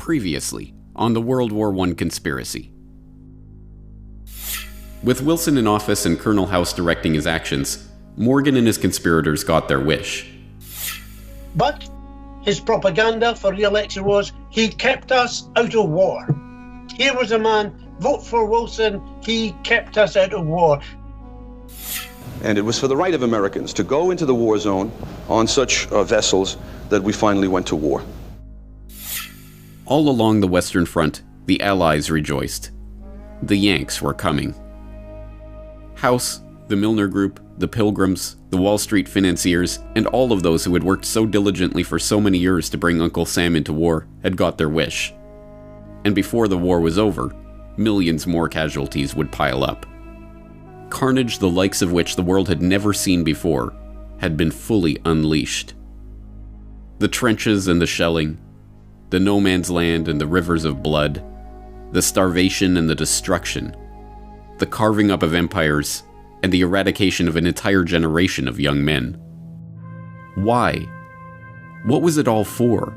Previously, on the World War I conspiracy. With Wilson in office and Colonel House directing his actions, Morgan and his conspirators got their wish. But his propaganda for re-election was, he kept us out of war. Here was a man, vote for Wilson, he kept us out of war. And it was for the right of Americans to go into the war zone on such vessels that we finally went to war. All along the Western Front, the Allies rejoiced. The Yanks were coming. House, the Milner Group, the Pilgrims, the Wall Street financiers, and all of those who had worked so diligently for so many years to bring Uncle Sam into war had got their wish. And before the war was over, millions more casualties would pile up. Carnage the likes of which the world had never seen before had been fully unleashed. The trenches and the shelling, the no man's land and the rivers of blood, the starvation and the destruction, the carving up of empires, and the eradication of an entire generation of young men. Why? What was it all for?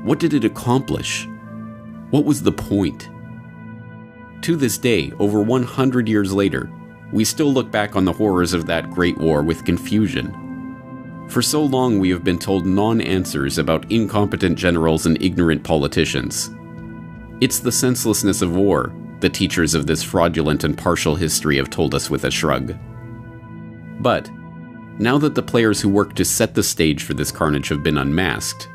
What did it accomplish? What was the point? To this day, over 100 years later, we still look back on the horrors of that great war with confusion. For so long we have been told non-answers about incompetent generals and ignorant politicians. It's the senselessness of war the teachers of this fraudulent and partial history have told us with a shrug. But, now that the players who worked to set the stage for this carnage have been unmasked,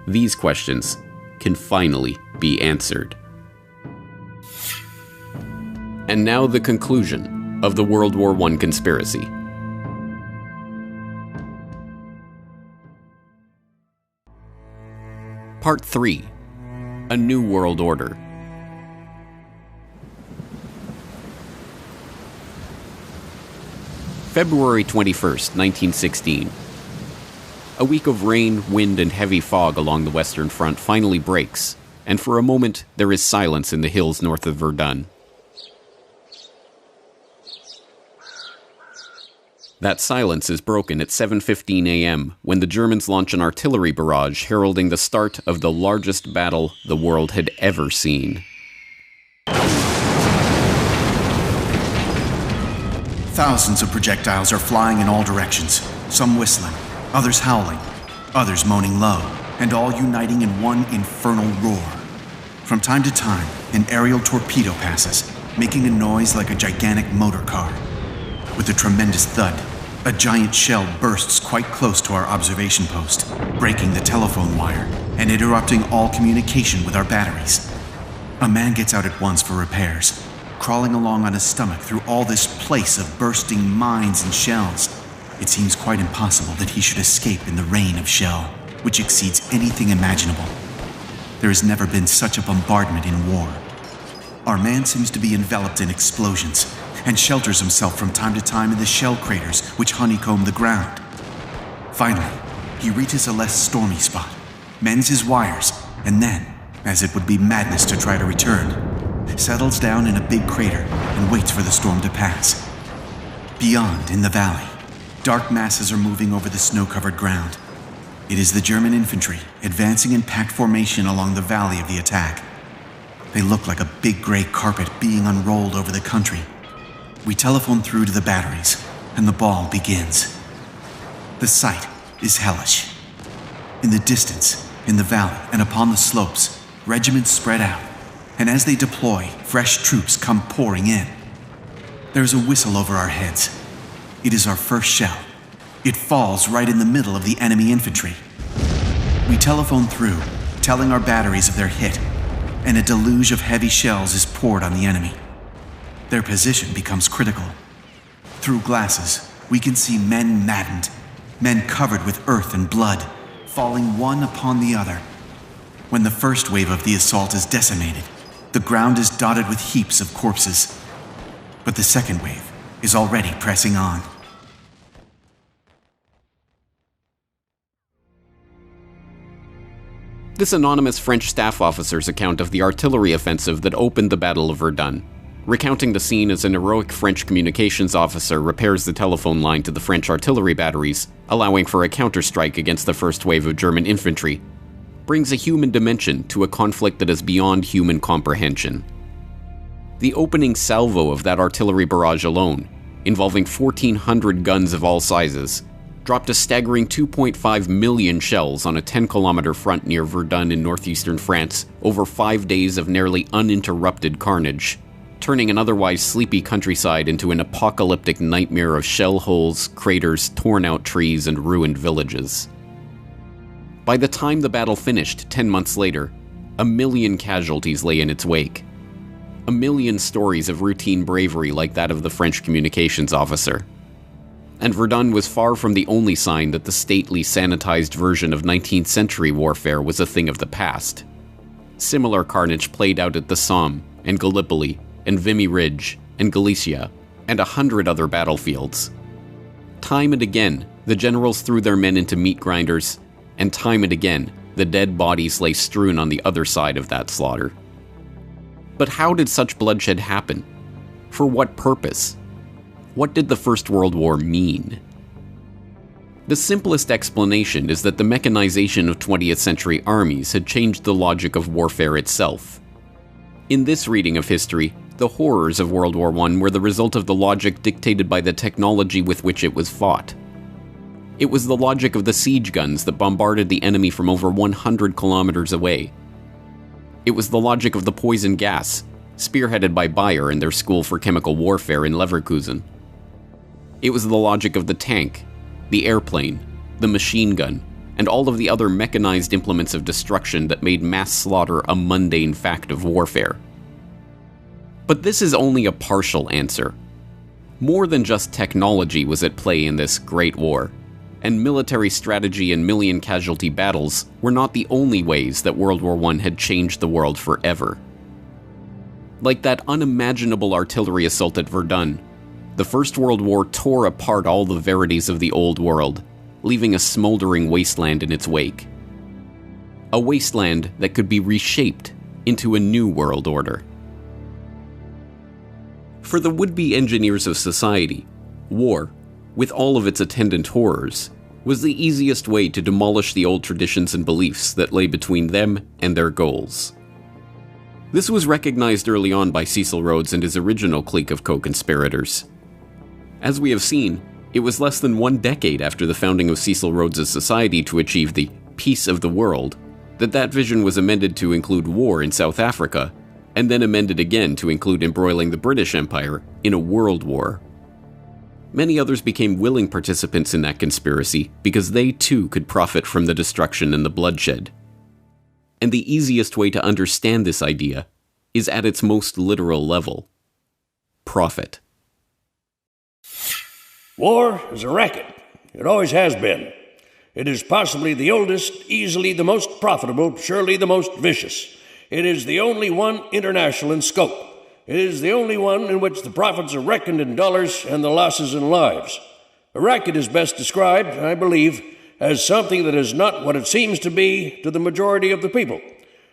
these questions can finally be answered. And now the conclusion of the World War I conspiracy. Part 3. A New World Order. February 21st, 1916. A week of rain, wind, and heavy fog along the Western Front finally breaks, and for a moment there is silence in the hills north of Verdun. That silence is broken at 7:15 a.m. when the Germans launch an artillery barrage heralding the start of the largest battle the world had ever seen. Thousands of projectiles are flying in all directions, some whistling, others howling, others moaning low, and all uniting in one infernal roar. From time to time, an aerial torpedo passes, making a noise like a gigantic motor car. With a tremendous thud, a giant shell bursts quite close to our observation post, breaking the telephone wire and interrupting all communication with our batteries. A man gets out at once for repairs, crawling along on his stomach through all this place of bursting mines and shells. It seems quite impossible that he should escape in the rain of shell, which exceeds anything imaginable. There has never been such a bombardment in war. Our man seems to be enveloped in explosions, and shelters himself from time to time in the shell craters which honeycomb the ground. Finally, he reaches a less stormy spot, mends his wires, and then, as it would be madness to try to return, settles down in a big crater and waits for the storm to pass. Beyond, in the valley, dark masses are moving over the snow-covered ground. It is the German infantry advancing in packed formation along the valley of the attack. They look like a big gray carpet being unrolled over the country. We telephone through to the batteries, and the ball begins. The sight is hellish. In the distance, in the valley, and upon the slopes, regiments spread out, and as they deploy, fresh troops come pouring in. There's a whistle over our heads. It is our first shell. It falls right in the middle of the enemy infantry. We telephone through, telling our batteries of their hit, and a deluge of heavy shells is poured on the enemy. Their position becomes critical. Through glasses, we can see men maddened, men covered with earth and blood, falling one upon the other. When the first wave of the assault is decimated, the ground is dotted with heaps of corpses. But the second wave is already pressing on. This anonymous French staff officer's account of the artillery offensive that opened the Battle of Verdun, recounting the scene as an heroic French communications officer repairs the telephone line to the French artillery batteries, allowing for a counterstrike against the first wave of German infantry, brings a human dimension to a conflict that is beyond human comprehension. The opening salvo of that artillery barrage alone, involving 1,400 guns of all sizes, dropped a staggering 2.5 million shells on a 10-kilometer front near Verdun in northeastern France over 5 days of nearly uninterrupted carnage, turning an otherwise sleepy countryside into an apocalyptic nightmare of shell holes, craters, torn-out trees, and ruined villages. By the time the battle finished 10 months later, 1 million casualties lay in its wake. 1 million stories of routine bravery like that of the French communications officer. And Verdun was far from the only sign that the stately, sanitized version of 19th century warfare was a thing of the past. Similar carnage played out at the Somme, and Gallipoli, and Vimy Ridge, and Galicia, and 100 other battlefields. Time and again, the generals threw their men into meat grinders, and time and again, the dead bodies lay strewn on the other side of that slaughter. But how did such bloodshed happen? For what purpose? What did the First World War mean? The simplest explanation is that the mechanization of 20th century armies had changed the logic of warfare itself. In this reading of history, the horrors of World War I were the result of the logic dictated by the technology with which it was fought. It was the logic of the siege guns that bombarded the enemy from over 100 kilometers away. It was the logic of the poison gas, spearheaded by Bayer and their School for Chemical Warfare in Leverkusen. It was the logic of the tank, the airplane, the machine gun, and all of the other mechanized implements of destruction that made mass slaughter a mundane fact of warfare. But this is only a partial answer. More than just technology was at play in this Great War, and military strategy and million-casualty battles were not the only ways that World War I had changed the world forever. Like that unimaginable artillery assault at Verdun, the First World War tore apart all the verities of the old world, leaving a smoldering wasteland in its wake. A wasteland that could be reshaped into a new world order. For the would-be engineers of society, war, with all of its attendant horrors, was the easiest way to demolish the old traditions and beliefs that lay between them and their goals. This was recognized early on by Cecil Rhodes and his original clique of co-conspirators. As we have seen, it was less than 1 decade after the founding of Cecil Rhodes' society to achieve the peace of the world that vision was amended to include war in South Africa, and then amended again to include embroiling the British Empire in a world war. Many others became willing participants in that conspiracy because they too could profit from the destruction and the bloodshed. And the easiest way to understand this idea is at its most literal level: profit. War is a racket. It always has been. It is possibly the oldest, easily the most profitable, surely the most vicious. It is the only one international in scope. It is the only one in which the profits are reckoned in dollars and the losses in lives. A racket is best described, I believe, as something that is not what it seems to be to the majority of the people.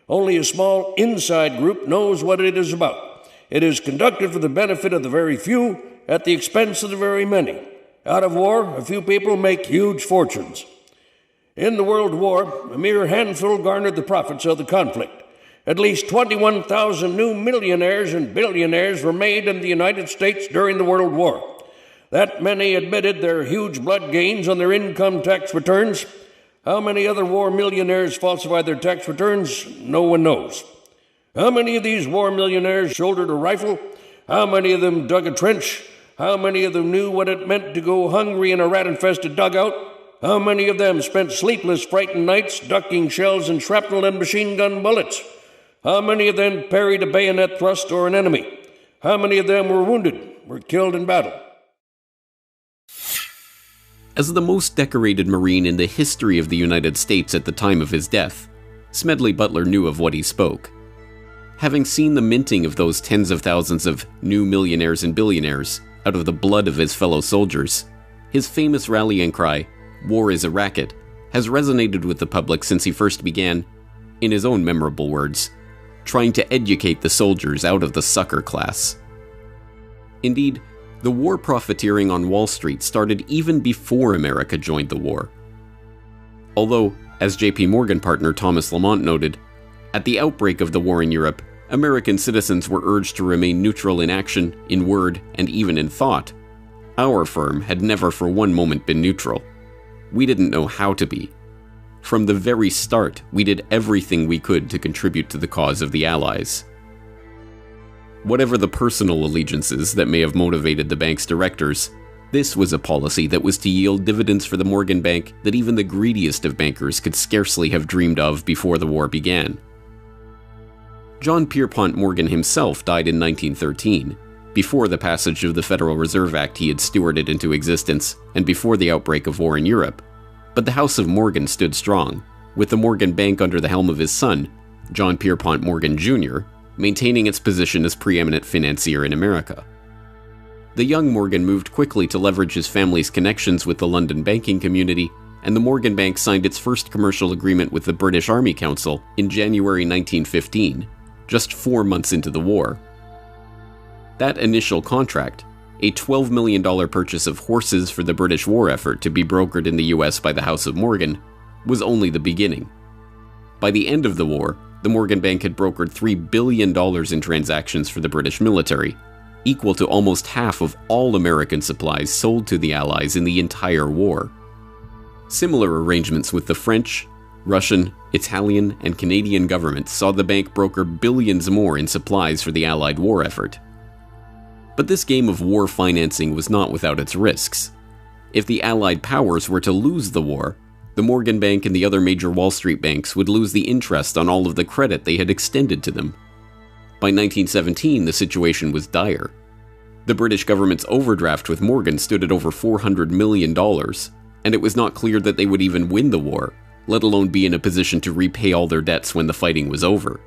Only a small inside group knows what it is about. It is conducted for the benefit of the very few at the expense of the very many. Out of war, a few people make huge fortunes. In the World War, a mere handful garnered the profits of the conflict. At least 21,000 new millionaires and billionaires were made in the United States during the World War. That many admitted their huge blood gains on their income tax returns. How many other war millionaires falsified their tax returns? No one knows. How many of these war millionaires shouldered a rifle? How many of them dug a trench? How many of them knew what it meant to go hungry in a rat-infested dugout? How many of them spent sleepless, frightened nights ducking shells and shrapnel and machine gun bullets? How many of them parried a bayonet thrust or an enemy? How many of them were wounded, were killed in battle? As the most decorated Marine in the history of the United States at the time of his death, Smedley Butler knew of what he spoke. Having seen the minting of those tens of thousands of new millionaires and billionaires out of the blood of his fellow soldiers, his famous rallying cry, "War is a racket," has resonated with the public since he first began, in his own memorable words, trying to educate the soldiers out of the sucker class. Indeed, the war profiteering on Wall Street started even before America joined the war. Although, As JP Morgan partner Thomas Lamont noted, at the outbreak of the war in Europe, American citizens were urged to remain neutral in action, in word, and even in thought. Our firm had never for one moment been neutral. We didn't know how to be. From the very start, we did everything we could to contribute to the cause of the Allies. Whatever the personal allegiances that may have motivated the bank's directors, this was a policy that was to yield dividends for the Morgan Bank that even the greediest of bankers could scarcely have dreamed of before the war began. John Pierpont Morgan himself died in 1913, before the passage of the Federal Reserve Act he had stewarded into existence, and before the outbreak of war in Europe. But the House of Morgan stood strong, with the Morgan Bank under the helm of his son, John Pierpont Morgan Jr., maintaining its position as preeminent financier in America. The young Morgan moved quickly to leverage his family's connections with the London banking community, and the Morgan Bank signed its first commercial agreement with the British Army Council in January 1915, just 4 months into the war. That initial contract, a $12 million purchase of horses for the British war effort to be brokered in the US by the House of Morgan, was only the beginning. By the end of the war, the Morgan Bank had brokered $3 billion in transactions for the British military, equal to almost half of all American supplies sold to the Allies in the entire war. Similar arrangements with the French, Russian, Italian, and Canadian governments saw the bank broker billions more in supplies for the Allied war effort. But this game of war financing was not without its risks. If the Allied powers were to lose the war, the Morgan Bank and the other major Wall Street banks would lose the interest on all of the credit they had extended to them. By 1917, the situation was dire. The British government's overdraft with Morgan stood at over $400 million, and it was not clear that they would even win the war, let alone be in a position to repay all their debts when the fighting was over.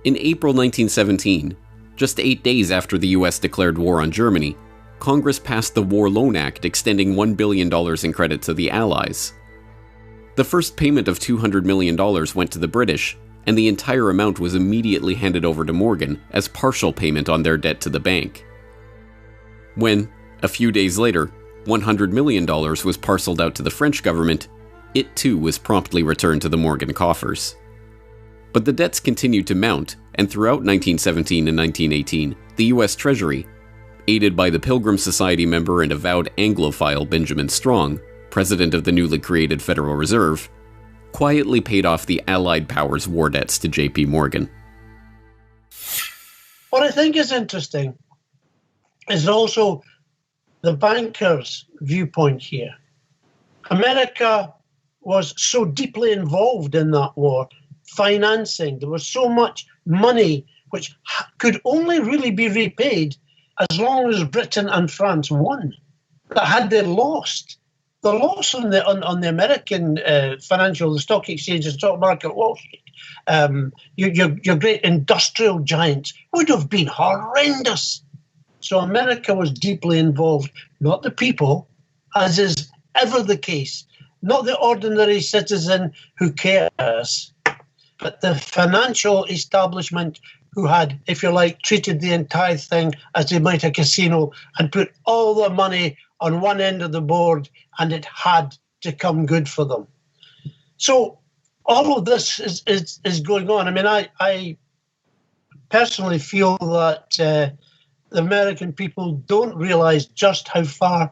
In April 1917, just 8 days after the US declared war on Germany, Congress passed the War Loan Act extending $1 billion in credit to the Allies. The first payment of $200 million went to the British, and the entire amount was immediately handed over to Morgan as partial payment on their debt to the bank. When, a few days later, $100 million was parceled out to the French government, it too was promptly returned to the Morgan coffers. But the debts continued to mount, and throughout 1917 and 1918, the US Treasury, aided by the Pilgrim Society member and avowed Anglophile Benjamin Strong, president of the newly created Federal Reserve, quietly paid off the Allied powers' war debts to JP Morgan. What I think is interesting is also the bankers' viewpoint here. America was so deeply involved in that war, financing. There was so much money which could only really be repaid as long as Britain and France won. That had they lost, the loss on the American the stock exchange, the stock market, Wall Street, your great industrial giants would have been horrendous. So America was deeply involved, not the people, as is ever the case, not the ordinary citizen who cares, but the financial establishment who had, if you like, treated the entire thing as they might a casino and put all the money on one end of the board, and it had to come good for them. So all of this is going on. I mean, I personally feel that the American people don't realize just how far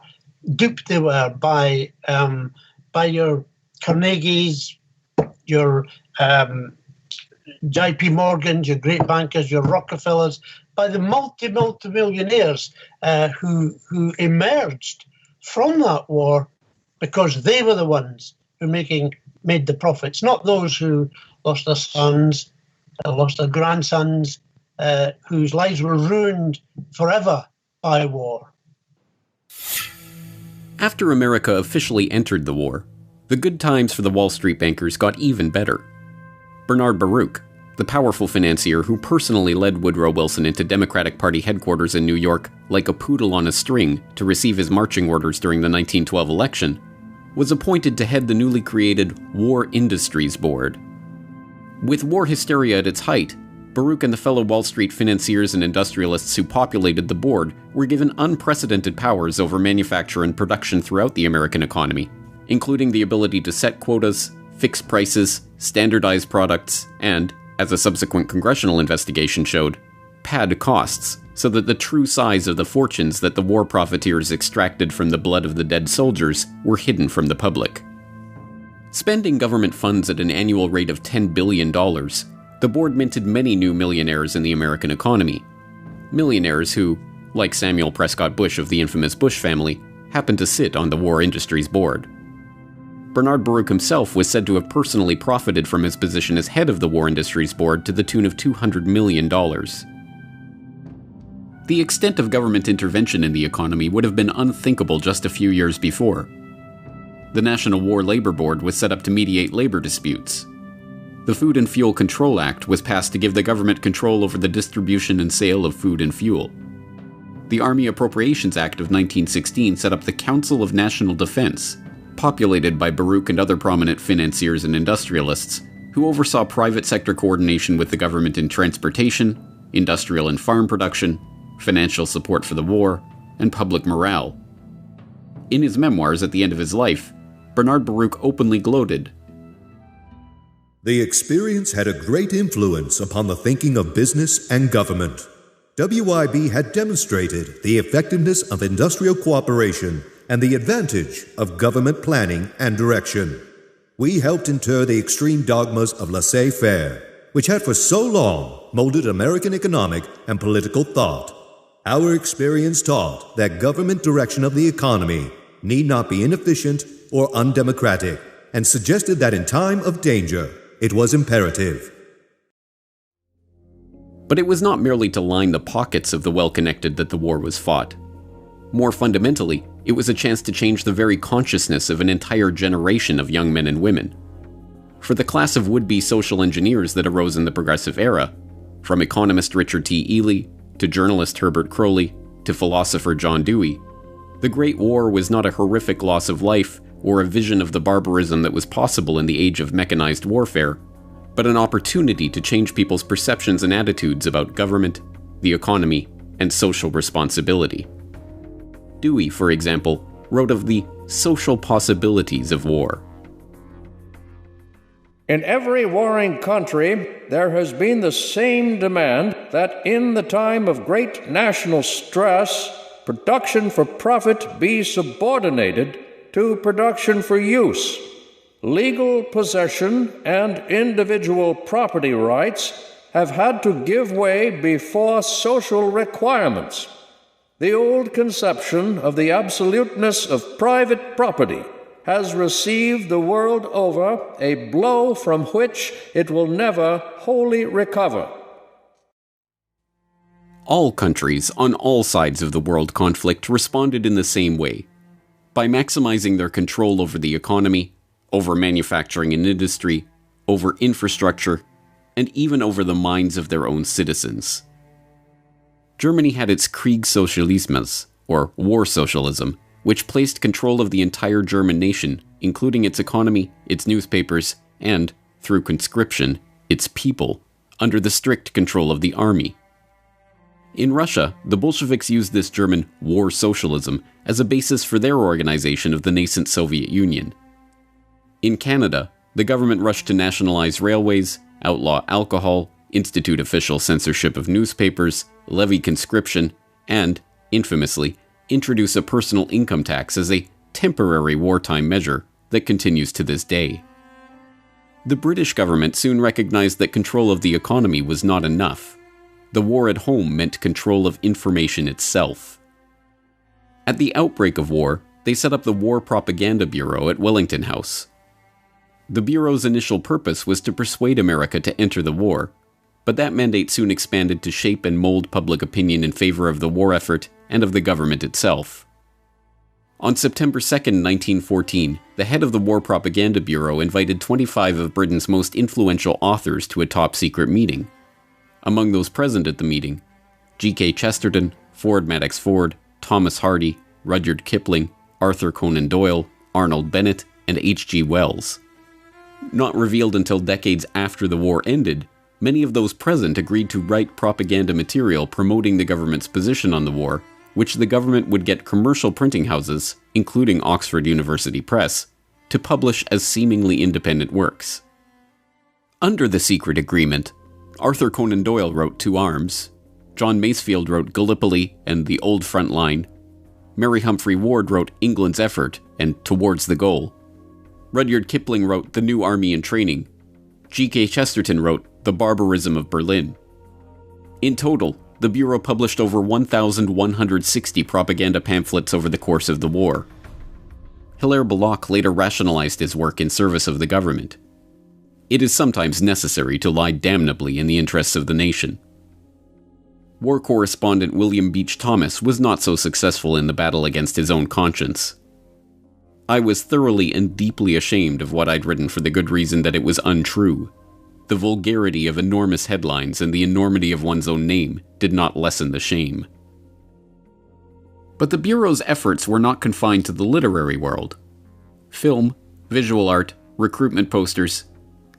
duped they were by your Carnegies, your JP Morgans, your great bankers, your Rockefellers, by the multi-millionaires who emerged from that war because they were the ones who made the profits, not those who lost their sons, lost their grandsons, whose lives were ruined forever by war. After America officially entered the war, the good times for the Wall Street bankers got even better. Bernard Baruch, the powerful financier who personally led Woodrow Wilson into Democratic Party headquarters in New York like a poodle on a string to receive his marching orders during the 1912 election, was appointed to head the newly created War Industries Board. With war hysteria at its height, Baruch and the fellow Wall Street financiers and industrialists who populated the board were given unprecedented powers over manufacture and production throughout the American economy, including the ability to set quotas, fix prices, standardize products, and, as a subsequent congressional investigation showed, pad costs so that the true size of the fortunes that the war profiteers extracted from the blood of the dead soldiers were hidden from the public. Spending government funds at an annual rate of $10 billion, the board minted many new millionaires in the American economy. Millionaires who, like Samuel Prescott Bush of the infamous Bush family, happened to sit on the War Industries Board. Bernard Baruch himself was said to have personally profited from his position as head of the War Industries Board to the tune of $200 million. The extent of government intervention in the economy would have been unthinkable just a few years before. The National War Labor Board was set up to mediate labor disputes. The Food and Fuel Control Act was passed to give the government control over the distribution and sale of food and fuel. The Army Appropriations Act of 1916 set up the Council of National Defense, populated by Baruch and other prominent financiers and industrialists, who oversaw private sector coordination with the government in transportation, industrial and farm production, financial support for the war, and public morale. In his memoirs at the end of his life, Bernard Baruch openly gloated, "The experience had a great influence upon the thinking of business and government. WIB had demonstrated the effectiveness of industrial cooperation and the advantage of government planning and direction. We helped inter the extreme dogmas of laissez-faire, which had for so long molded American economic and political thought. Our experience taught that government direction of the economy need not be inefficient or undemocratic, and suggested that in time of danger, it was imperative." But it was not merely to line the pockets of the well-connected that the war was fought. More fundamentally, it was a chance to change the very consciousness of an entire generation of young men and women. For the class of would-be social engineers that arose in the Progressive Era, from economist Richard T. Ely, to journalist Herbert Croly, to philosopher John Dewey, the Great War was not a horrific loss of life or a vision of the barbarism that was possible in the age of mechanized warfare, but an opportunity to change people's perceptions and attitudes about government, the economy, and social responsibility. Dewey, for example, wrote of the social possibilities of war. In every warring country, there has been the same demand that in the time of great national stress, production for profit be subordinated to production for use. Legal possession and individual property rights have had to give way before social requirements. The old conception of the absoluteness of private property has received the world over a blow from which it will never wholly recover. All countries on all sides of the world conflict responded in the same way, by maximizing their control over the economy, over manufacturing and industry, over infrastructure, and even over the minds of their own citizens. Germany had its Kriegssozialismus, or war socialism, which placed control of the entire German nation, including its economy, its newspapers, and, through conscription, its people, under the strict control of the army. In Russia, the Bolsheviks used this German war socialism as a basis for their organization of the nascent Soviet Union. In Canada, the government rushed to nationalize railways, outlaw alcohol, institute official censorship of newspapers, levy conscription, and, infamously, introduce a personal income tax as a temporary wartime measure that continues to this day. The British government soon recognized that control of the economy was not enough. The war at home meant control of information itself. At the outbreak of war, they set up the War Propaganda Bureau at Wellington House. The Bureau's initial purpose was to persuade America to enter the war, but that mandate soon expanded to shape and mold public opinion in favor of the war effort and of the government itself. On September 2, 1914, the head of the War Propaganda Bureau invited 25 of Britain's most influential authors to a top-secret meeting. Among those present at the meeting, G.K. Chesterton, Ford Madox Ford, Thomas Hardy, Rudyard Kipling, Arthur Conan Doyle, Arnold Bennett, and H.G. Wells. Not revealed until decades after the war ended, many of those present agreed to write propaganda material promoting the government's position on the war, which the government would get commercial printing houses, including Oxford University Press, to publish as seemingly independent works. Under the secret agreement, Arthur Conan Doyle wrote Two Arms, John Masefield wrote Gallipoli and The Old Front Line, Mary Humphrey Ward wrote England's Effort and Towards the Goal, Rudyard Kipling wrote The New Army in Training, G.K. Chesterton wrote The Barbarism of Berlin. In total, the Bureau published over 1,160 propaganda pamphlets over the course of the war. Hilaire Belloc later rationalized his work in service of the government. It is sometimes necessary to lie damnably in the interests of the nation. War correspondent William Beach Thomas was not so successful in the battle against his own conscience. I was thoroughly and deeply ashamed of what I'd written for the good reason that it was untrue. The vulgarity of enormous headlines and the enormity of one's own name did not lessen the shame. But the Bureau's efforts were not confined to the literary world. Film, visual art, recruitment posters,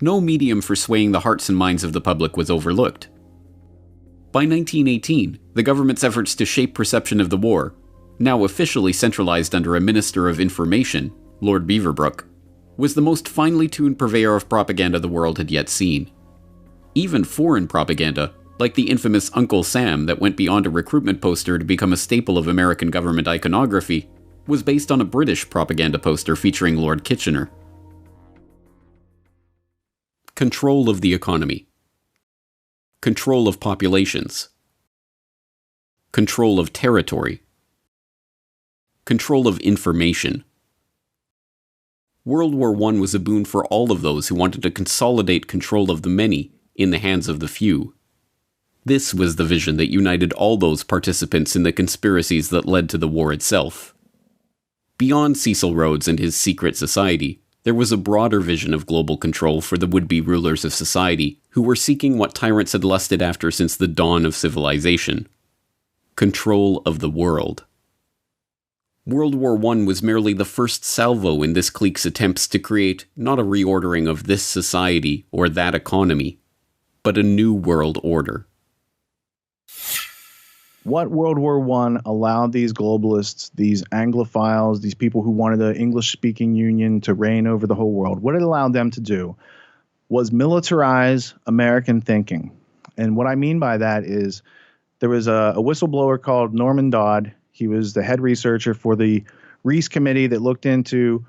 no medium for swaying the hearts and minds of the public was overlooked. By 1918, the government's efforts to shape perception of the war, now officially centralized under a Minister of Information, Lord Beaverbrook, was the most finely tuned purveyor of propaganda the world had yet seen. Even foreign propaganda, like the infamous Uncle Sam that went beyond a recruitment poster to become a staple of American government iconography, was based on a British propaganda poster featuring Lord Kitchener. Control of the economy. Control of populations. Control of territory. Control of information. World War I was a boon for all of those who wanted to consolidate control of the many in the hands of the few. This was the vision that united all those participants in the conspiracies that led to the war itself. Beyond Cecil Rhodes and his secret society, there was a broader vision of global control for the would-be rulers of society who were seeking what tyrants had lusted after since the dawn of civilization: control of the world. World War I was merely the first salvo in this clique's attempts to create not a reordering of this society or that economy, but a new world order. What World War I allowed these globalists, these Anglophiles, these people who wanted the English-speaking union to reign over the whole world, what it allowed them to do was militarize American thinking. And what I mean by that is there was a whistleblower called Norman Dodd. He was the head researcher for the Reese Committee that looked into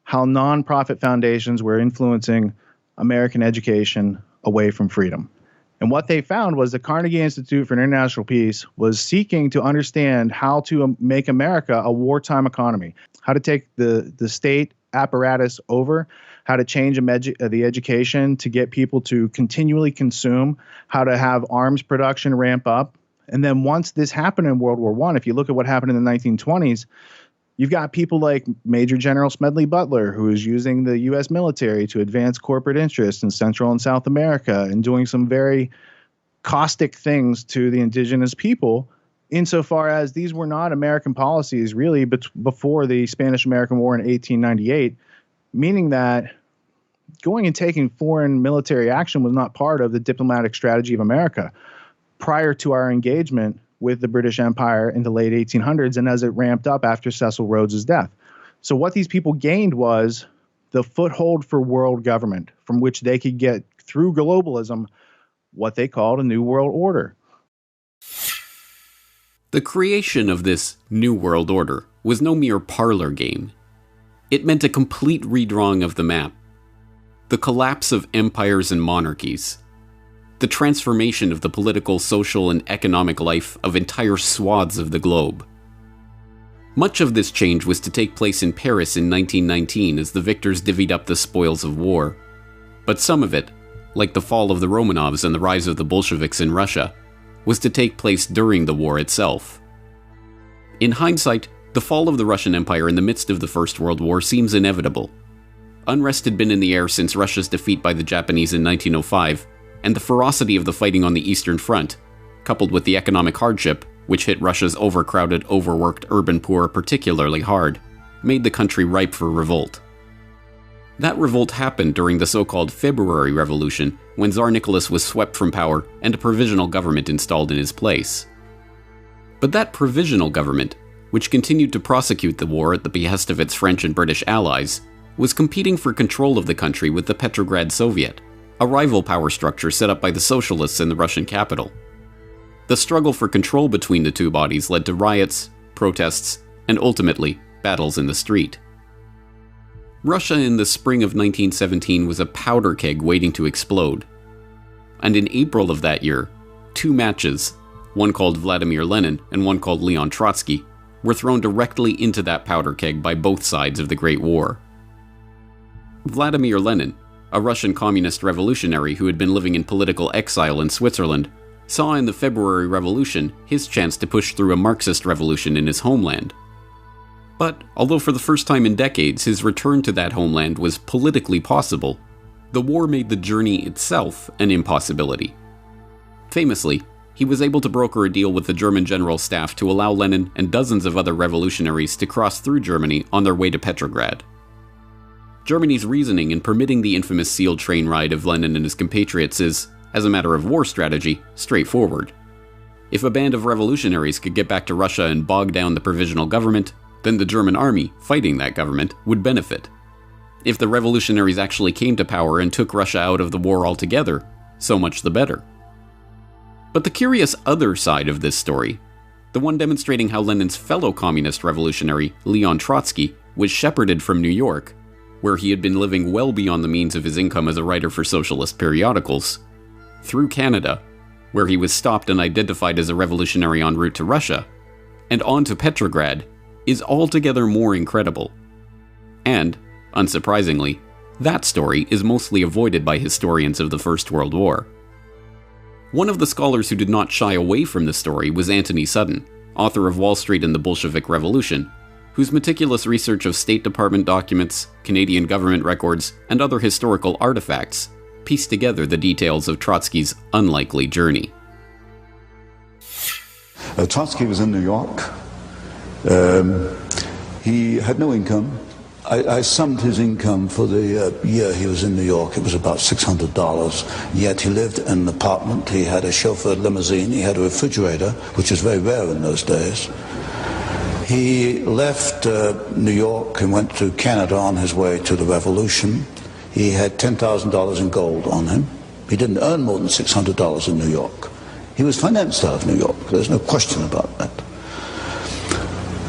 how nonprofit foundations were influencing American education away from freedom. And what they found was the Carnegie Institute for International Peace was seeking to understand how to make America a wartime economy, how to take the state apparatus over, how to change the education to get people to continually consume, how to have arms production ramp up. And then once this happened in World War I, if you look at what happened in the 1920s, you've got people like Major General Smedley Butler, who is using the U.S. military to advance corporate interests in Central and South America and doing some very caustic things to the indigenous people, insofar as these were not American policies really before the Spanish-American War in 1898, meaning that going and taking foreign military action was not part of the diplomatic strategy of America prior to our engagement with the British Empire in the late 1800s and as it ramped up after Cecil Rhodes' death. So what these people gained was the foothold for world government, from which they could get, through globalism, what they called a new world order. The creation of this new world order was no mere parlor game. It meant a complete redrawing of the map, the collapse of empires and monarchies, the transformation of the political, social, and economic life of entire swaths of the globe. Much of this change was to take place in Paris in 1919 as the victors divvied up the spoils of war. But some of it, like the fall of the Romanovs and the rise of the Bolsheviks in Russia, was to take place during the war itself. In hindsight, the fall of the Russian Empire in the midst of the First World War seems inevitable. Unrest had been in the air since Russia's defeat by the Japanese in 1905, and the ferocity of the fighting on the Eastern Front, coupled with the economic hardship, which hit Russia's overcrowded, overworked urban poor particularly hard, made the country ripe for revolt. That revolt happened during the so-called February Revolution, when Tsar Nicholas was swept from power and a provisional government installed in his place. But that provisional government, which continued to prosecute the war at the behest of its French and British allies, was competing for control of the country with the Petrograd Soviet, a rival power structure set up by the socialists in the Russian capital. The struggle for control between the two bodies led to riots, protests, and ultimately, battles in the street. Russia in the spring of 1917 was a powder keg waiting to explode. And in April of that year, two matches, one called Vladimir Lenin and one called Leon Trotsky, were thrown directly into that powder keg by both sides of the Great War. Vladimir Lenin, a Russian communist revolutionary who had been living in political exile in Switzerland, saw in the February Revolution his chance to push through a Marxist revolution in his homeland. But, although for the first time in decades his return to that homeland was politically possible, the war made the journey itself an impossibility. Famously, he was able to broker a deal with the German General Staff to allow Lenin and dozens of other revolutionaries to cross through Germany on their way to Petrograd. Germany's reasoning in permitting the infamous sealed train ride of Lenin and his compatriots is, as a matter of war strategy, straightforward. If a band of revolutionaries could get back to Russia and bog down the provisional government, then the German army, fighting that government, would benefit. If the revolutionaries actually came to power and took Russia out of the war altogether, so much the better. But the curious other side of this story, the one demonstrating how Lenin's fellow communist revolutionary, Leon Trotsky, was shepherded from New York, where he had been living well beyond the means of his income as a writer for socialist periodicals, through Canada, where he was stopped and identified as a revolutionary en route to Russia, and on to Petrograd, is altogether more incredible. And, unsurprisingly, that story is mostly avoided by historians of the First World War. One of the scholars who did not shy away from the story was Anthony Sutton, author of Wall Street and the Bolshevik Revolution, whose meticulous research of State Department documents, Canadian government records, and other historical artifacts pieced together the details of Trotsky's unlikely journey. Trotsky was in New York. He had no income. I summed his income for the year he was in New York. It was about $600. Yet he lived in an apartment. He had a chauffeured limousine. He had a refrigerator, which was very rare in those days. He left New York and went to Canada on his way to the revolution. He had $10,000 in gold on him. He didn't earn more than $600 in New York. He was financed out of New York. There's no question about that.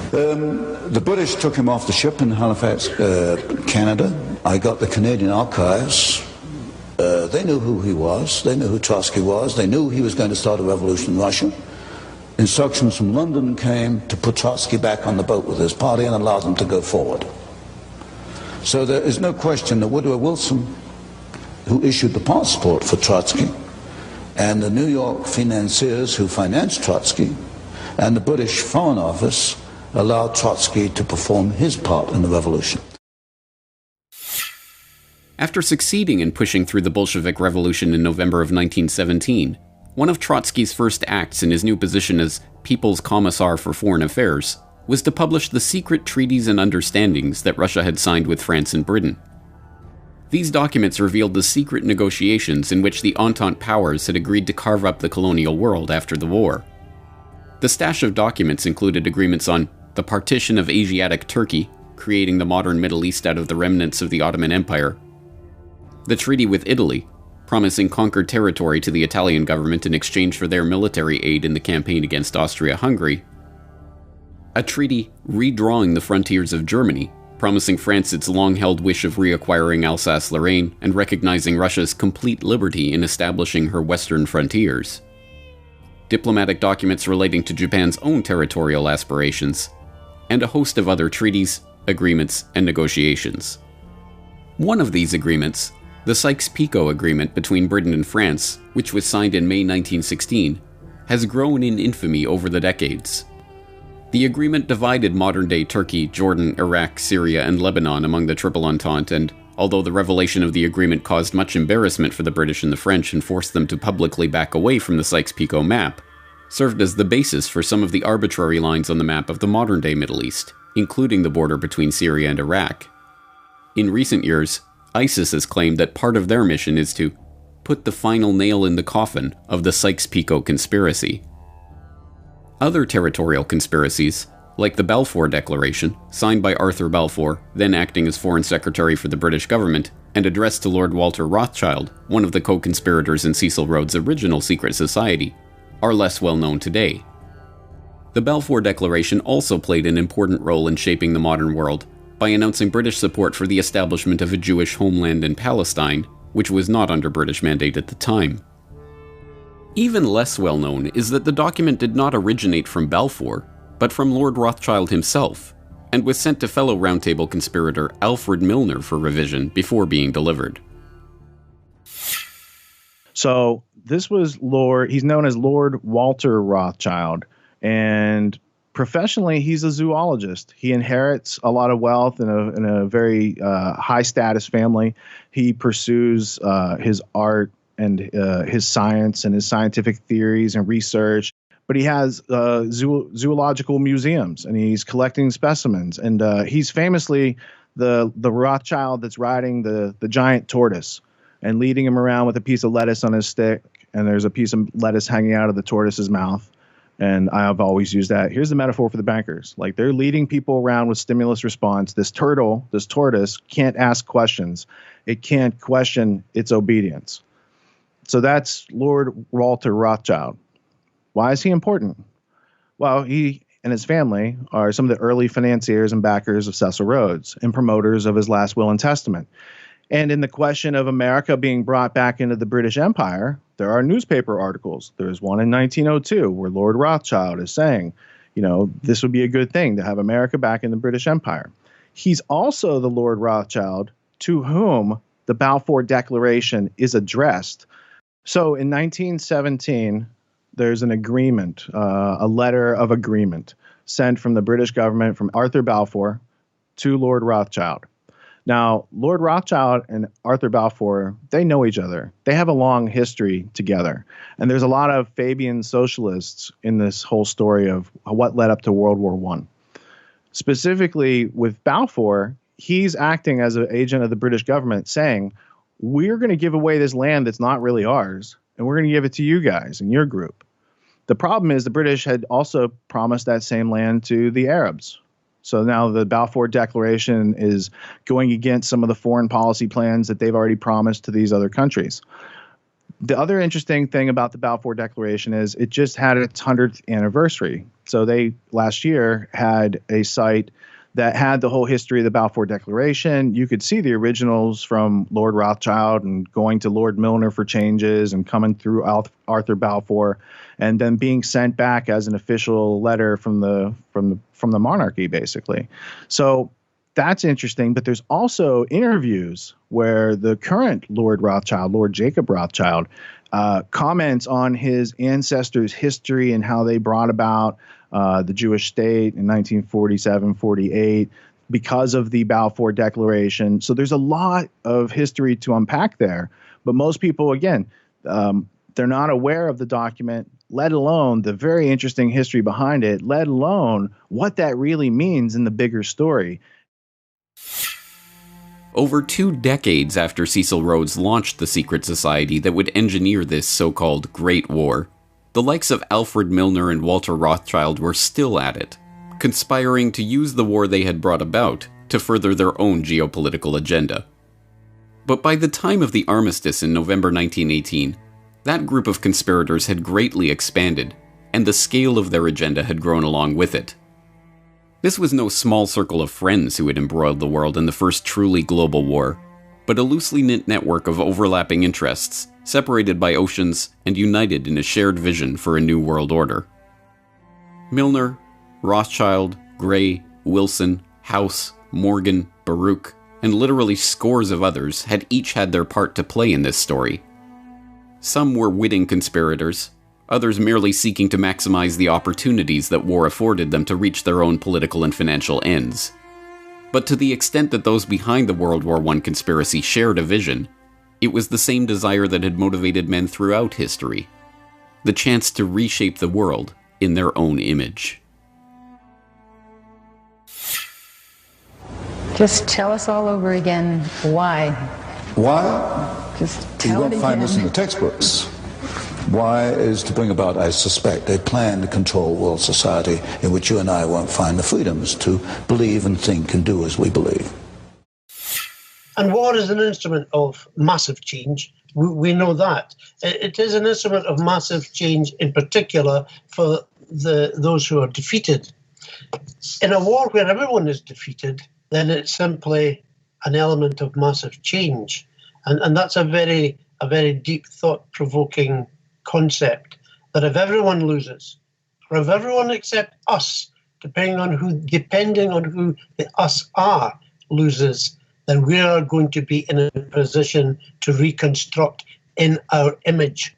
The British took him off the ship in Halifax, Canada. I got the Canadian archives. They knew who he was. They knew who Trotsky was. They knew he was going to start a revolution in Russia. Instructions from London came to put Trotsky back on the boat with his party and allow them to go forward. So there is no question that Woodrow Wilson, who issued the passport for Trotsky, and the New York financiers who financed Trotsky, and the British Foreign Office allowed Trotsky to perform his part in the revolution. After succeeding in pushing through the Bolshevik Revolution in November of 1917, one of Trotsky's first acts in his new position as People's Commissar for Foreign Affairs was to publish the secret treaties and understandings that Russia had signed with France and Britain. These documents revealed the secret negotiations in which the Entente powers had agreed to carve up the colonial world after the war. The stash of documents included agreements on the partition of Asiatic Turkey, creating the modern Middle East out of the remnants of the Ottoman Empire, the treaty with Italy, promising conquered territory to the Italian government in exchange for their military aid in the campaign against Austria-Hungary, a treaty redrawing the frontiers of Germany, promising France its long-held wish of reacquiring Alsace-Lorraine and recognizing Russia's complete liberty in establishing her western frontiers, diplomatic documents relating to Japan's own territorial aspirations, and a host of other treaties, agreements, and negotiations. One of these agreements, the Sykes-Picot Agreement between Britain and France, which was signed in May 1916, has grown in infamy over the decades. The agreement divided modern-day Turkey, Jordan, Iraq, Syria, and Lebanon among the Triple Entente, and although the revelation of the agreement caused much embarrassment for the British and the French and forced them to publicly back away from the Sykes-Picot map, served as the basis for some of the arbitrary lines on the map of the modern-day Middle East, including the border between Syria and Iraq. In recent years, ISIS has claimed that part of their mission is to put the final nail in the coffin of the Sykes-Picot conspiracy. Other territorial conspiracies, like the Balfour Declaration, signed by Arthur Balfour, then acting as Foreign Secretary for the British government, and addressed to Lord Walter Rothschild, one of the co-conspirators in Cecil Rhodes' original secret society, are less well known today. The Balfour Declaration also played an important role in shaping the modern world by announcing British support for the establishment of a Jewish homeland in Palestine, which was not under British mandate at the time. Even less well known is that the document did not originate from Balfour, but from Lord Rothschild himself, and was sent to fellow Round Table conspirator Alfred Milner for revision before being delivered. So this was he's known as Lord Walter Rothschild, and professionally he's a zoologist. He inherits a lot of wealth in a very high status family. He pursues his art and his science and his scientific theories and research. But he has zoological museums, and he's collecting specimens. And he's famously the Rothschild that's riding the giant tortoise and leading him around with a piece of lettuce on his stick. And there's a piece of lettuce hanging out of the tortoise's mouth. And I've always used that. Here's the metaphor for the bankers. Like, they're leading people around with stimulus response. This tortoise can't ask questions. It can't question its obedience. So that's Lord Walter Rothschild. Why is he important? Well, he and his family are some of the early financiers and backers of Cecil Rhodes and promoters of his last will and testament. And in the question of America being brought back into the British Empire, there are newspaper articles. There's one in 1902 where Lord Rothschild is saying, this would be a good thing to have America back in the British Empire. He's also the Lord Rothschild to whom the Balfour Declaration is addressed. So in 1917, there's an agreement, a letter of agreement sent from the British government from Arthur Balfour to Lord Rothschild. Now, Lord Rothschild and Arthur Balfour, they know each other. They have a long history together. And there's a lot of Fabian socialists in this whole story of what led up to World War I. Specifically with Balfour, he's acting as an agent of the British government saying, we're going to give away this land that's not really ours, and we're going to give it to you guys and your group. The problem is the British had also promised that same land to the Arabs. So now the Balfour Declaration is going against some of the foreign policy plans that they've already promised to these other countries. The other interesting thing about the Balfour Declaration is it just had its 100th anniversary. So they last year had a site that had the whole history of the Balfour Declaration. You could see the originals from Lord Rothschild and going to Lord Milner for changes and coming through Arthur Balfour and then being sent back as an official letter from the monarchy, basically. So that's interesting. But there's also interviews where the current Lord Rothschild, Lord Jacob Rothschild, comments on his ancestors' history and how they brought about the Jewish state in 1947-48 because of the Balfour Declaration. So there's a lot of history to unpack there. But most people, again, they're not aware of the document, let alone the very interesting history behind it, let alone what that really means in the bigger story. Over 2 decades after Cecil Rhodes launched the secret society that would engineer this so-called Great War, the likes of Alfred Milner and Walter Rothschild were still at it, conspiring to use the war they had brought about to further their own geopolitical agenda. But by the time of the armistice in November 1918, that group of conspirators had greatly expanded, and the scale of their agenda had grown along with it. This was no small circle of friends who had embroiled the world in the first truly global war, but a loosely knit network of overlapping interests, separated by oceans and united in a shared vision for a new world order. Milner, Rothschild, Gray, Wilson, House, Morgan, Baruch, and literally scores of others had each had their part to play in this story. Some were witting conspirators, others merely seeking to maximize the opportunities that war afforded them to reach their own political and financial ends. But to the extent that those behind the World War I conspiracy shared a vision, it was the same desire that had motivated men throughout history: the chance to reshape the world in their own image. Just tell us all over again why. Why? Just You tell it won't find again. this in the textbooks. Why is to bring about, I suspect, a plan to control world society in which you and I won't find the freedoms to believe and think and do as we believe. And war is an instrument of massive change. We know that. It is an instrument of massive change, in particular for those who are defeated. In a war where everyone is defeated, then it's simply an element of massive change. And that's a very deep, thought-provoking concept, that if everyone loses, or if everyone except us, depending on who the us are, loses, then we are going to be in a position to reconstruct in our image.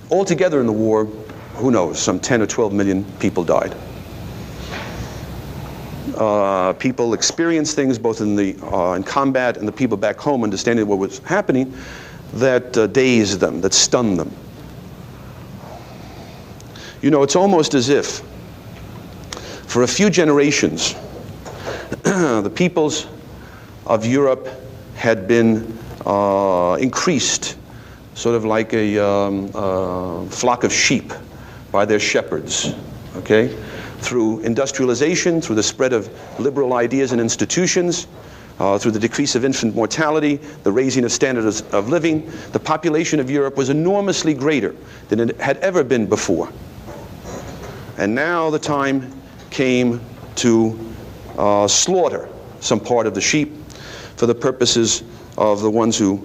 Altogether in the war, who knows, some 10 or 12 million people died. People experienced things both in combat, and the people back home understanding what was happening, that dazed them, that stunned them. You know, it's almost as if for a few generations the peoples of Europe had been increased, sort of like a flock of sheep by their shepherds, okay? Through industrialization, through the spread of liberal ideas and institutions, through the decrease of infant mortality, the raising of standards of living, the population of Europe was enormously greater than it had ever been before. And now the time came to slaughter some part of the sheep for the purposes of the ones who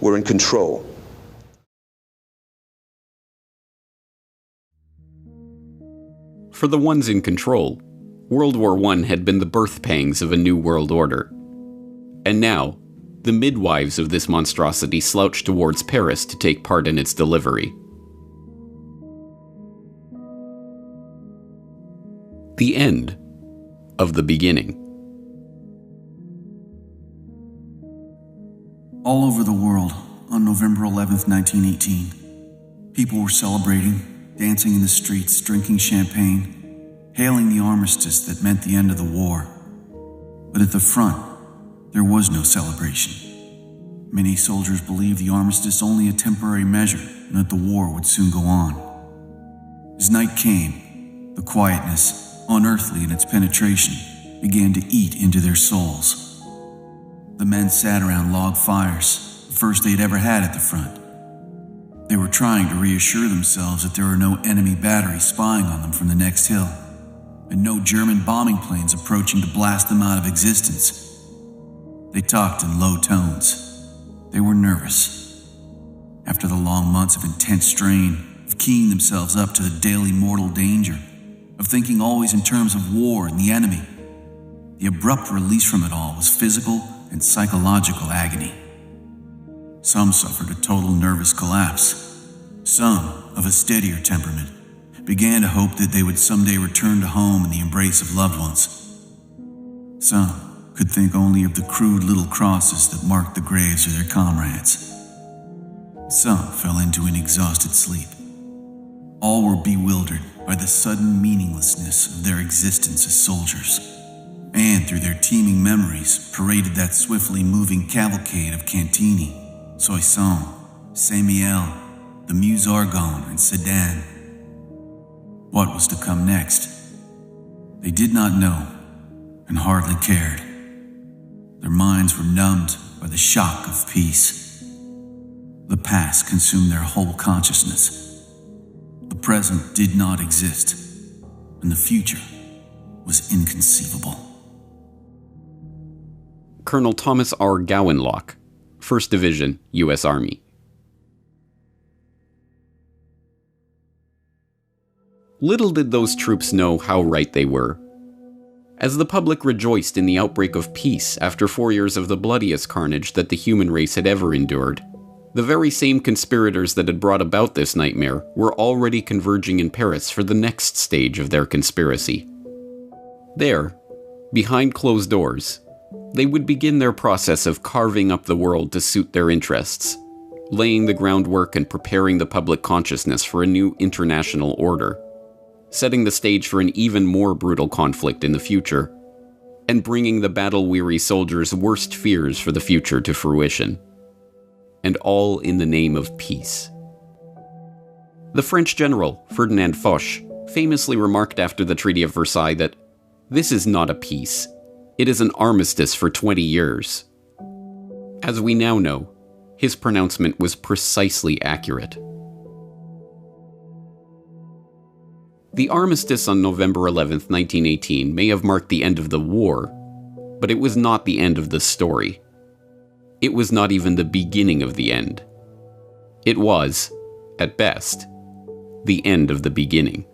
were in control. For the ones in control, World War I had been the birth pangs of a new world order. And now, the midwives of this monstrosity slouched towards Paris to take part in its delivery. The end of the beginning. All over the world, on November 11th, 1918, people were celebrating, dancing in the streets, drinking champagne, hailing the armistice that meant the end of the war. But at the front, there was no celebration. Many soldiers believed the armistice only a temporary measure and that the war would soon go on. As night came, the quietness, unearthly in its penetration, began to eat into their souls. The men sat around log fires, the first they'd ever had at the front. They were trying to reassure themselves that there were no enemy batteries spying on them from the next hill, and no German bombing planes approaching to blast them out of existence. They talked in low tones. They were nervous. After the long months of intense strain, of keying themselves up to the daily mortal danger, of thinking always in terms of war and the enemy, the abrupt release from it all was physical and psychological agony. Some suffered a total nervous collapse. Some, of a steadier temperament, began to hope that they would someday return to home in the embrace of loved ones. Some could think only of the crude little crosses that marked the graves of their comrades. Some fell into an exhausted sleep. All were bewildered by the sudden meaninglessness of their existence as soldiers, and through their teeming memories paraded that swiftly moving cavalcade of Cantini, Soissons, Saint-Mihiel, the Meuse Argonne, and Sedan. What was to come next? They did not know, and hardly cared. Their minds were numbed by the shock of peace. The past consumed their whole consciousness. The present did not exist, and the future was inconceivable. Colonel Thomas R. Gowanlock, 1st Division, U.S. Army. Little did those troops know how right they were. As the public rejoiced in the outbreak of peace after 4 years of the bloodiest carnage that the human race had ever endured, the very same conspirators that had brought about this nightmare were already converging in Paris for the next stage of their conspiracy. There, behind closed doors, they would begin their process of carving up the world to suit their interests, laying the groundwork and preparing the public consciousness for a new international order, setting the stage for an even more brutal conflict in the future, and bringing the battle-weary soldiers' worst fears for the future to fruition. and all in the name of peace. The French general, Ferdinand Foch, famously remarked after the Treaty of Versailles that, "This is not a peace. It is an armistice for 20 years. As we now know, his pronouncement was precisely accurate. The armistice on November 11, 1918 may have marked the end of the war, but it was not the end of the story. It was not even the beginning of the end. It was, at best, the end of the beginning.